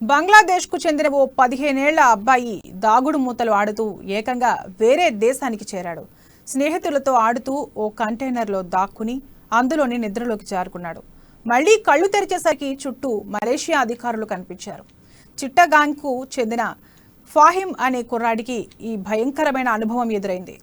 బంగ్లాదేశ్ కు చెందిన ఓ 15 ఏళ్ల అబ్బాయి దాగుడు మూతలు ఆడుతూ ఏకంగా వేరే దేశానికి చేరాడు. స్నేహితులతో ఆడుతూ ఓ కంటైనర్లో దాక్కుని అందులోని నిద్రలోకి జారుకున్నాడు. మళ్లీ కళ్ళు తెరిచేసరికి చుట్టూ మలేషియా అధికారులు కనిపించారు. చిట్టగాంగ్కు చెందిన ఫాహిమ్ అనే కుర్రాడికి ఈ భయంకరమైన అనుభవం ఎదురైంది.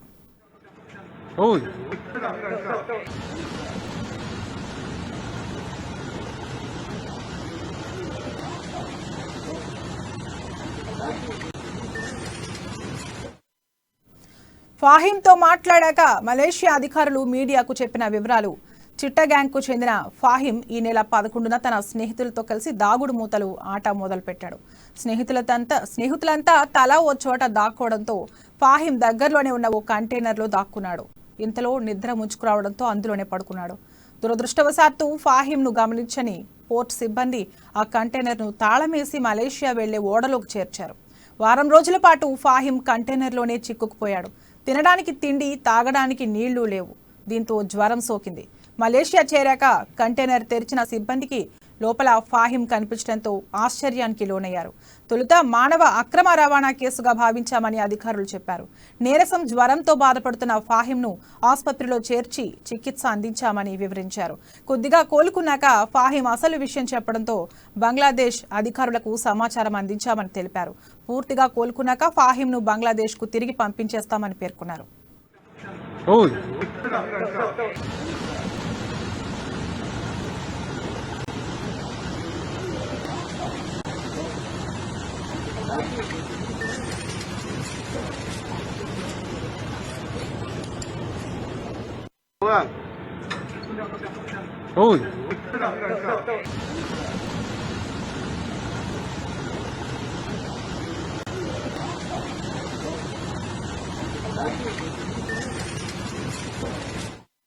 ఫాహిమ్తో మాట్లాడాక మలేషియా అధికారులు మీడియాకు చెప్పిన వివరాలు. చిట్టగాంగ్కు చెందిన ఫాహిమ్ ఈ నెల 11న తన స్నేహితులతో కలిసి దాగుడు మూతలు ఆట మొదలుపెట్టాడు. స్నేహితులంతా తలా ఓ చోట దాక్కోవడంతో ఫాహిమ్ దగ్గరలోనే ఉన్న ఓ కంటైనర్లో దాక్కున్నాడు. ఇంతలో నిద్ర ముంచుకురావడంతో అందులోనే పడుకున్నాడు. దురదృష్టవశాత్తు ఫాహిమ్ను గమనించని పోర్ట్ సిబ్బంది ఆ కంటైనర్ను తాళమేసి మలేషియా వెళ్లే ఓడలోకి చేర్చారు. వారం రోజుల పాటు ఫాహిమ్ కంటైనర్లోనే చిక్కుకుపోయాడు. తినడానికి తిండి, తాగడానికి నీళ్లు లేవు. దీంతో జ్వరం సోకింది. మలేషియా చేరాక కంటైనర్ తెరిచిన సిబ్బందికి లోపల ఫాహిమ్ కనిపించడంతో ఆశ్చర్యానికి లోనయ్యారు. తొలుత మానవ అక్రమ రవాణా కేసుగా భావించామని అధికారులు చెప్పారు. నీరసం, జ్వరంతో బాధపడుతున్న ఫాహిమ్ను ఆసుపత్రిలో చేర్చి చికిత్స అందించామని వివరించారు. కొద్దిగా కోలుకున్నాక ఫాహిమ్ అసలు విషయం చెప్పడంతో బంగ్లాదేశ్ అధికారులకు సమాచారం అందించామని తెలిపారు. పూర్తిగా కోలుకున్నాక ఫాహిమ్ను బంగ్లాదేశ్కు తిరిగి పంపించేస్తామని పేర్కొన్నారు.